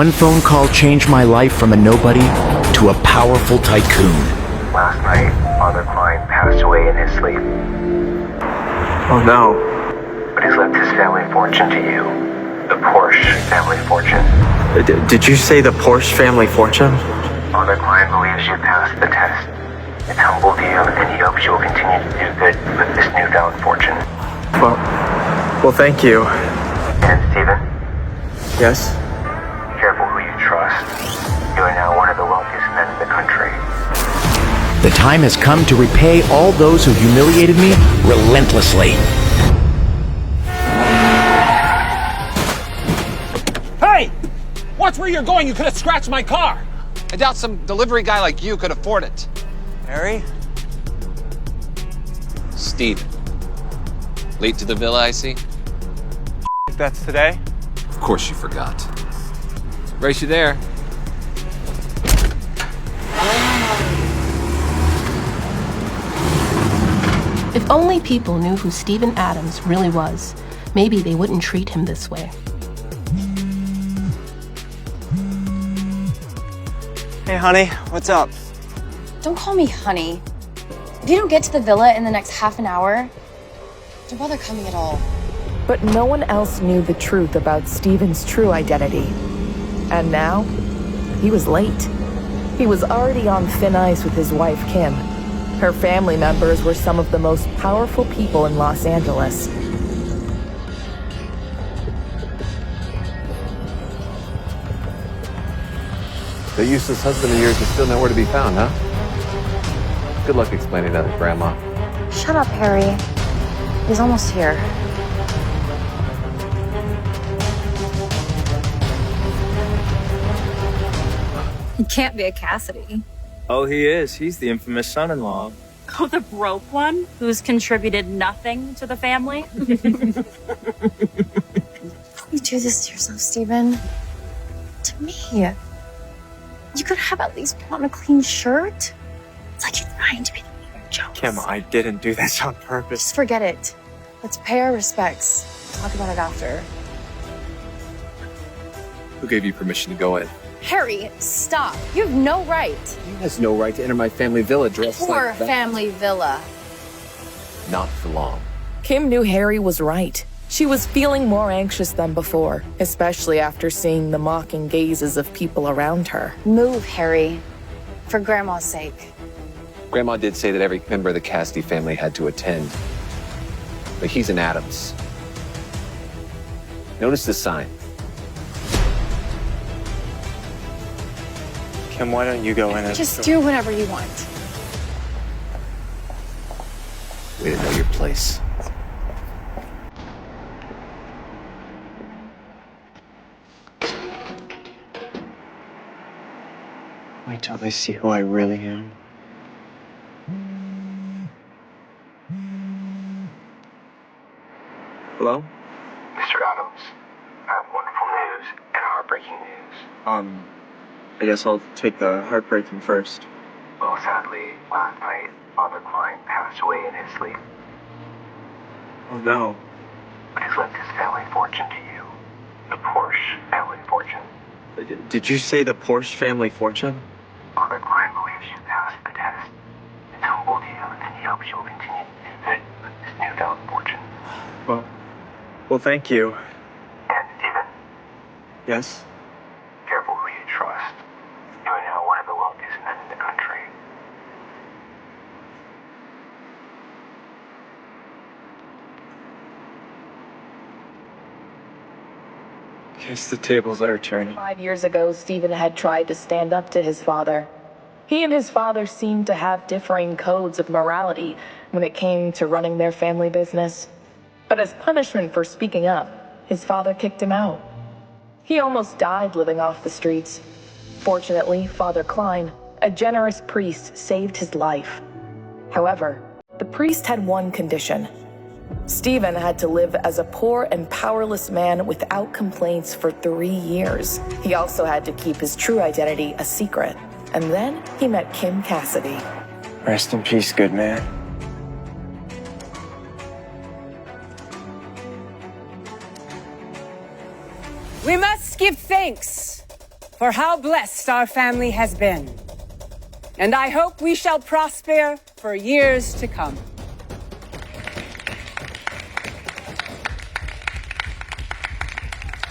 One phone call changed my life from a nobody to a powerful tycoon. Last night, Father Klein passed away in his sleep. Oh no. But he's left his family fortune to you. The Porsche family fortune. Did you say the Porsche family fortune? Father Klein believes you passed the test. It's humbled you, and he hopes you will continue to do good with this newfound fortune. Well, thank you. And Stephen, Yes? be careful who you trust. You are now one of the wealthiest men in the country. The time has come to repay all those who humiliated me relentlessly. Hey! Watch where you're going. You could have scratched my car. I doubt some delivery guy like you could afford it. Harry? Steve. Late to the villa, I see? That's today? Of course you forgot. Race you there. If only people knew who Stephen Adams really was, maybe they wouldn't treat him this way. Hey, honey, what's up? Don't call me honey. If you don't get to the villa in the next half an hour, don't bother coming at all. But no one else knew the truth about Stephen's true identity. And now, he was late. He was already on thin ice with his wife, Kim. Her family members were some of the most powerful people in Los Angeles. The useless husband of yours is still nowhere to be found, huh? Good luck explaining that to Grandma. Shut up, Harry. He's almost here. He can't be a Cassidy. Oh, he is. He's the infamous son-in-law. Oh, the broke one who's contributed nothing to the family? You do this to yourself, Stephen. To me. You could have at least put on a clean shirt. It's like you're trying to be the leader, Jones. Kim, I didn't do this on purpose. Just forget it. Let's pay our respects. Talk about it after. Who gave you permission to go in? Harry, stop. You have no right. He has no right to enter my family villa dressed Poor like that. family villa. Not for long. Kim knew Harry was right. She was feeling more anxious than before, especially after seeing the mocking gazes of people around her. Move, Harry. For Grandma's sake. Grandma did say that every member of the Cassidy family had to attend. But he's an Adams. Notice the sign. Kim, why don't you go in and... Just do whatever you want. Way to know your place. Wait till they see who I really am. Hello? Mr. Adams, I have wonderful news and heartbreaking news. I guess I'll take the heartbreaking first. Well, sadly, last night, Father Klein passed away in his sleep. Oh no. But he's left his family fortune to you. The Porsche family fortune. Did you say the Porsche family fortune? Father Klein believes you passed the test. It's humbled you, and he hopes you will continue to do good with this newfound fortune. Well, thank you. And Stephen, Yes? careful who you trust. You are now one of the wealthiest men in the country. Guess the tables are turning. 5 years ago, Stephen had tried to stand up to his father. He and his father seemed to have differing codes of morality when it came to running their family business. But as punishment for speaking up, his father kicked him out. He almost died living off the streets. Fortunately, Father Klein, a generous priest, saved his life. However, the priest had one condition. Stephen had to live as a poor and powerless man without complaints for 3 years. He also had to keep his true identity a secret. And then he met Kim Cassidy. Rest in peace, good man. We must give thanks for how blessed our family has been. And I hope we shall prosper for years to come.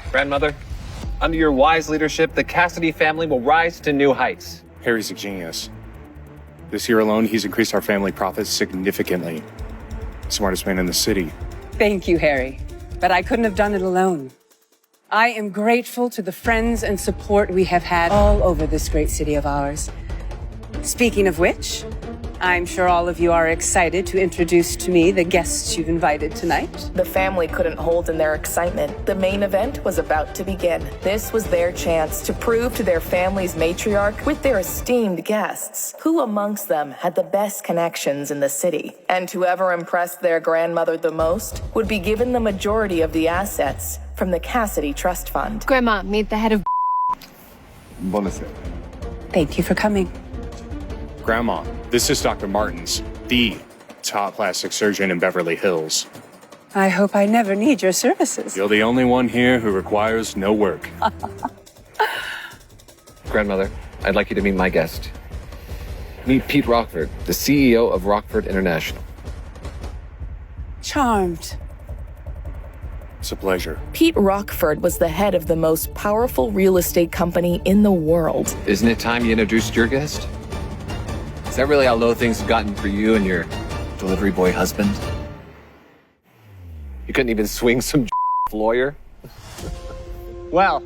Grandmother, under your wise leadership, the Cassidy family will rise to new heights. Harry's a genius. This year alone, he's increased our family profits significantly. Smartest man in the city. Thank you, Harry. But I couldn't have done it alone. I am grateful to the friends and support we have had all over this great city of ours. Speaking of which, I'm sure all of you are excited to introduce to me the guests you've invited tonight. The family couldn't hold in their excitement. The main event was about to begin. This was their chance to prove to their family's matriarch with their esteemed guests who amongst them had the best connections in the city. And whoever impressed their grandmother the most would be given the majority of the assets from the Cassidy Trust Fund. Grandma, meet the head of. Buonasera. Thank you for coming. Grandma, this is Dr. Martins, the top plastic surgeon in Beverly Hills. I hope I never need your services. You're the only one here who requires no work. Grandmother, I'd like you to meet my guest. Meet Pete Rockford, the CEO of Rockford International. Charmed. It's a pleasure. Pete Rockford was the head of the most powerful real estate company in the world. Isn't it time you introduced your guest? Is that really how low things have gotten for you and your delivery boy husband? You couldn't even swing some lawyer? Well,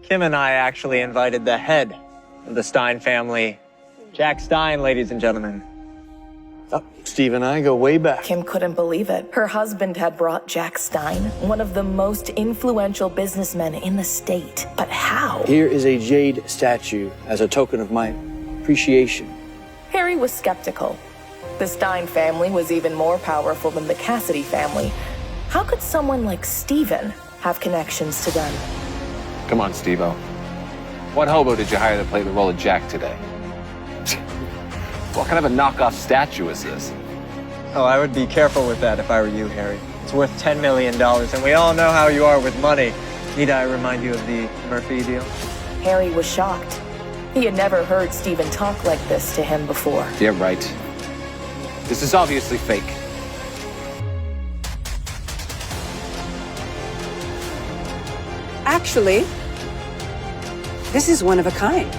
Kim and I actually invited the head of the Stein family, Jack Stein, ladies and gentlemen. Steve and I go way back. Kim couldn't believe it. Her husband had brought Jack Stein, one of the most influential businessmen in the state. But how? Here is a jade statue as a token of my appreciation. Harry was skeptical. The Stein family was even more powerful than the Cassidy family. How could someone like Stephen have connections to them? Come on, Steve-O. What hobo did you hire to play the role of Jack today? What kind of a knockoff statue is this? Oh, I would be careful with that if I were you, Harry. It's worth $10 million, and we all know how you are with money. Need I remind you of the Murphy deal? Harry was shocked. He had never heard Stephen talk like this to him before. Yeah, right. This is obviously fake. Actually, this is one of a kind.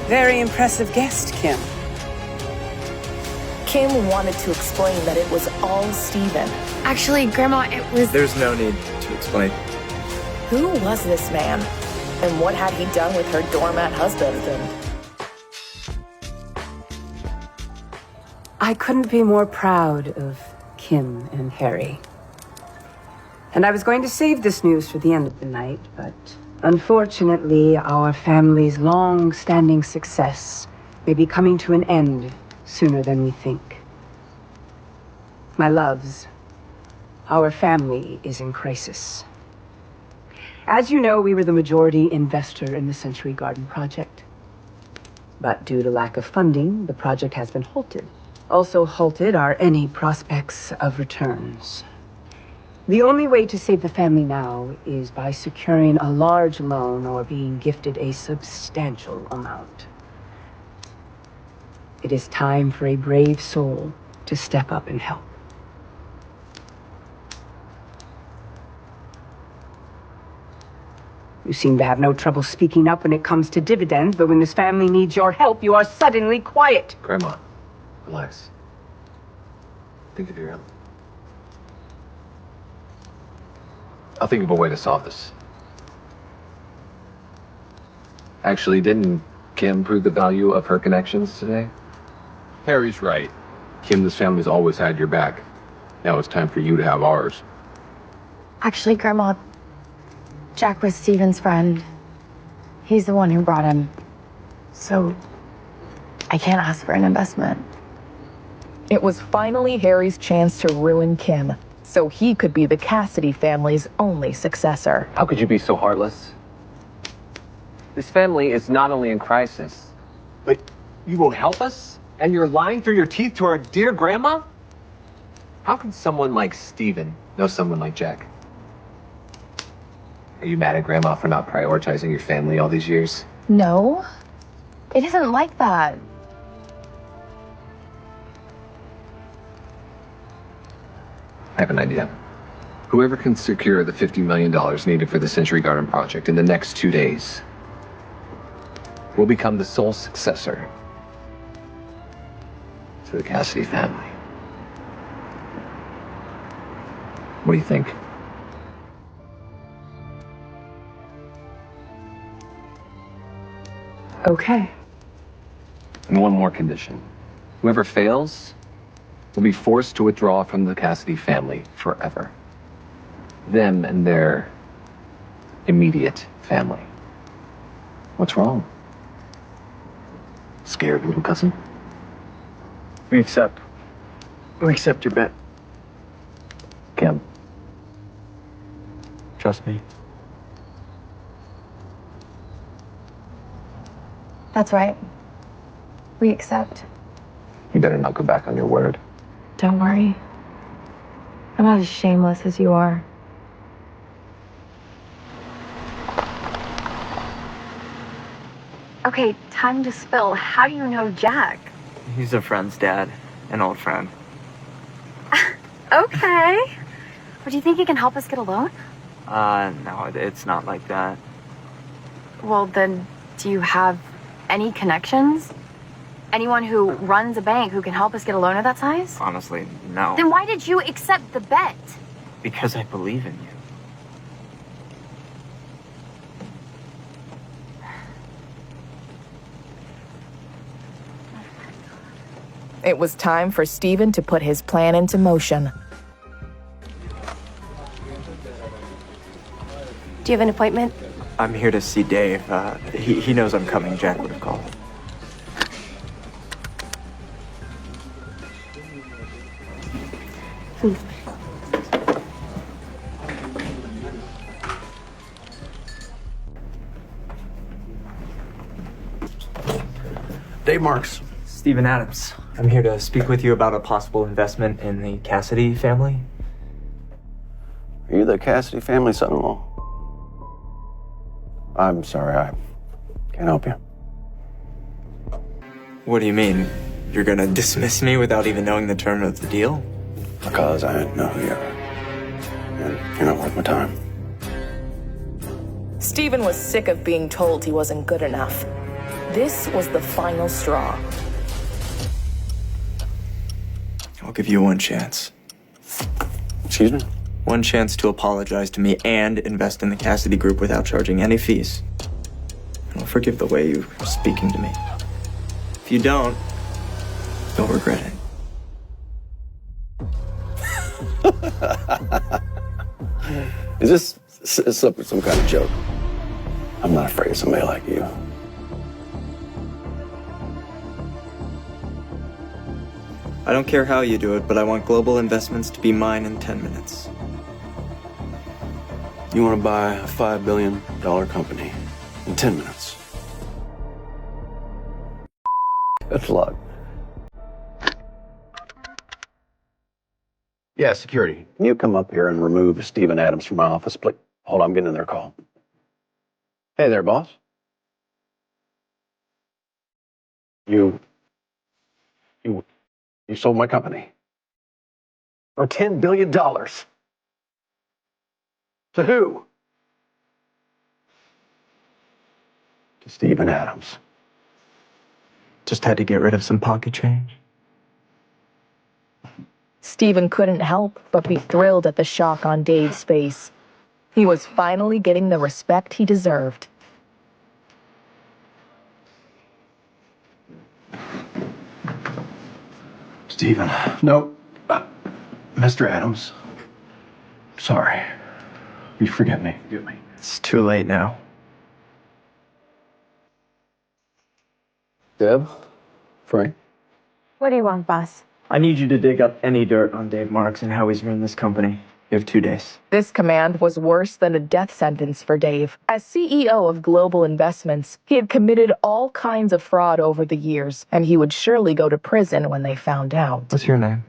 Very impressive guest, Kim. Kim wanted to explain that it was all Stephen. Actually, Grandma, it was. There's no need to explain. Who was this man? And what had he done with her doormat husband? I couldn't be more proud of Kim and Harry. And I was going to save this news for the end of the night, but unfortunately, our family's long-standing success may be coming to an end sooner than we think. My loves, our family is in crisis. As you know, we were the majority investor in the Century Garden project. But due to lack of funding, the project has been halted. Also halted are any prospects of returns. The only way to save the family now is by securing a large loan or being gifted a substantial amount. It is time for a brave soul to step up and help. You seem to have no trouble speaking up when it comes to dividends, but when this family needs your help, you are suddenly quiet. Grandma, relax. Think of your own. I'll think of a way to solve this. Actually, didn't Kim prove the value of her connections today? Harry's right. Kim, this family's always had your back. Now it's time for you to have ours. Actually, Grandma, Jack was Stephen's friend. He's the one who brought him. So, I can't ask for an investment. It was finally Harry's chance to ruin Kim, so he could be the Cassidy family's only successor. How could you be so heartless? This family is not only in crisis, but you won't help us? And you're lying through your teeth to our dear grandma? How can someone like Stephen know someone like Jack? Are you mad at Grandma for not prioritizing your family all these years? No, it isn't like that. I have an idea. Whoever can secure the $50 million needed for the Century Garden project in the next 2 days will become the sole successor to the Cassidy family. What do you think? Okay. And one more condition. Whoever fails will be forced to withdraw from the Cassidy family forever. Them and their immediate family. What's wrong? Scared, little cousin? We accept your bet. Kim. Trust me. That's right. We accept. You better not go back on your word. Don't worry. I'm not as shameless as you are. Okay, time to spill. How do you know Jack? He's a friend's dad, an old friend. Okay. But do you think he can help us get a loan? No, it's not like that. Well, then, do you have any connections? Anyone who runs a bank who can help us get a loan of that size? Honestly, no. Then why did you accept the bet? Because I believe in you. It was time for Steven to put his plan into motion. Do you have an appointment? I'm here to see Dave. He knows I'm coming. Jack would have called. Dave Marks. Stephen Adams. I'm here to speak with you about a possible investment in the Cassidy family. Are you the Cassidy family son-in-law? I'm sorry, I can't help you. What do you mean? You're gonna dismiss me without even knowing the term of the deal? Because I know who you are. And you're not worth my time. Steven was sick of being told he wasn't good enough. This was the final straw. I'll give you one chance. Excuse me? One chance to apologize to me and invest in the Cassidy group without charging any fees. I'll forgive the way you're speaking to me. If you don't, you'll regret it. Is this some kind of joke? I'm not afraid of somebody like you. I don't care how you do it, but I want global investments to be mine in 10 minutes. You want to buy a $5 billion company in 10 minutes. Good luck. Yeah, security. Can you come up here and remove Stephen Adams from my office, please? Hold on, I'm getting in their call. Hey there, boss. You sold my company for $10 billion. To who? To Stephen Adams. Just had to get rid of some pocket change. Steven couldn't help but be thrilled at the shock on Dave's face. He was finally getting the respect he deserved. Stephen. No. Mr. Adams. Sorry. You forgive me. Forgive me. It's too late now. Deb? Frank? What do you want, boss? I need you to dig up any dirt on Dave Marks and how he's run this company. You have 2 days. This command was worse than a death sentence for Dave. As CEO of Global Investments, he had committed all kinds of fraud over the years, and he would surely go to prison when they found out. What's your name?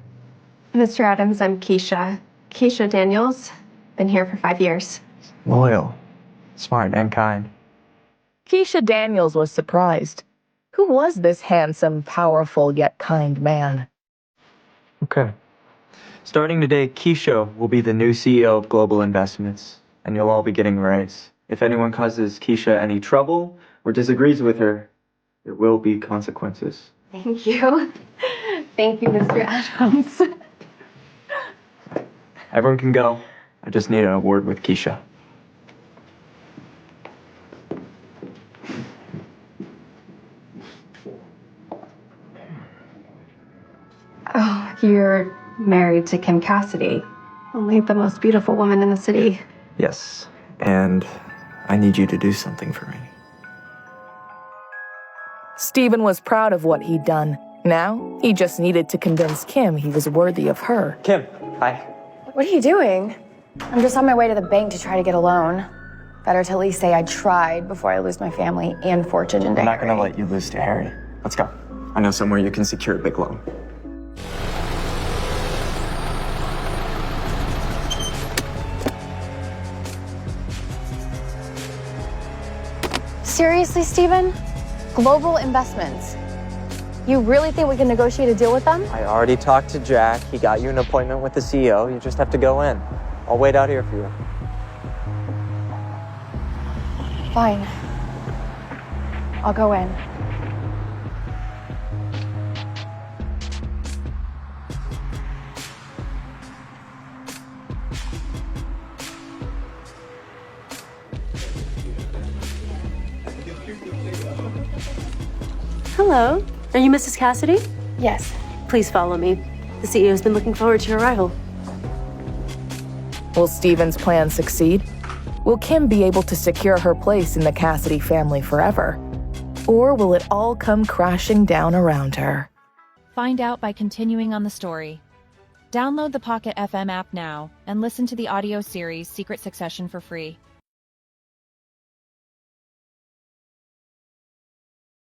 Mr. Adams, I'm Keisha. Keisha Daniels. Been here for 5 years. Loyal. Smart and kind. Keisha Daniels was surprised. Who was this handsome, powerful, yet kind man? Okay. Starting today, Keisha will be the new CEO of Global Investments, and you'll all be getting a raise. If anyone causes Keisha any trouble or disagrees with her, there will be consequences. Thank you. Thank you, Mr. Adams. Everyone can go. I just need a word with Keisha. Oh, you're married to Kim Cassidy. Only the most beautiful woman in the city. Yes, and I need you to do something for me. Stephen was proud of what he'd done. Now, he just needed to convince Kim he was worthy of her. Kim, hi. What are you doing? I'm just on my way to the bank to try to get a loan. Better to at least say I tried before I lose my family and fortune into I'm not Harry. gonna let you lose to Harry. Let's go. I know somewhere you can secure a big loan. Seriously, Stephen? Global Investments. You really think we can negotiate a deal with them? I already talked to Jack. He got you an appointment with the CEO. You just have to go in. I'll wait out here for you. Fine. I'll go in. Hello. Are you Mrs. Cassidy? Yes. Please follow me. The CEO's been looking forward to your arrival. Will Stephen's plan succeed? Will Kim be able to secure her place in the Cassidy family forever? Or will it all come crashing down around her? Find out by continuing on the story. Download the Pocket FM app now and listen to the audio series Secrete Succession for free.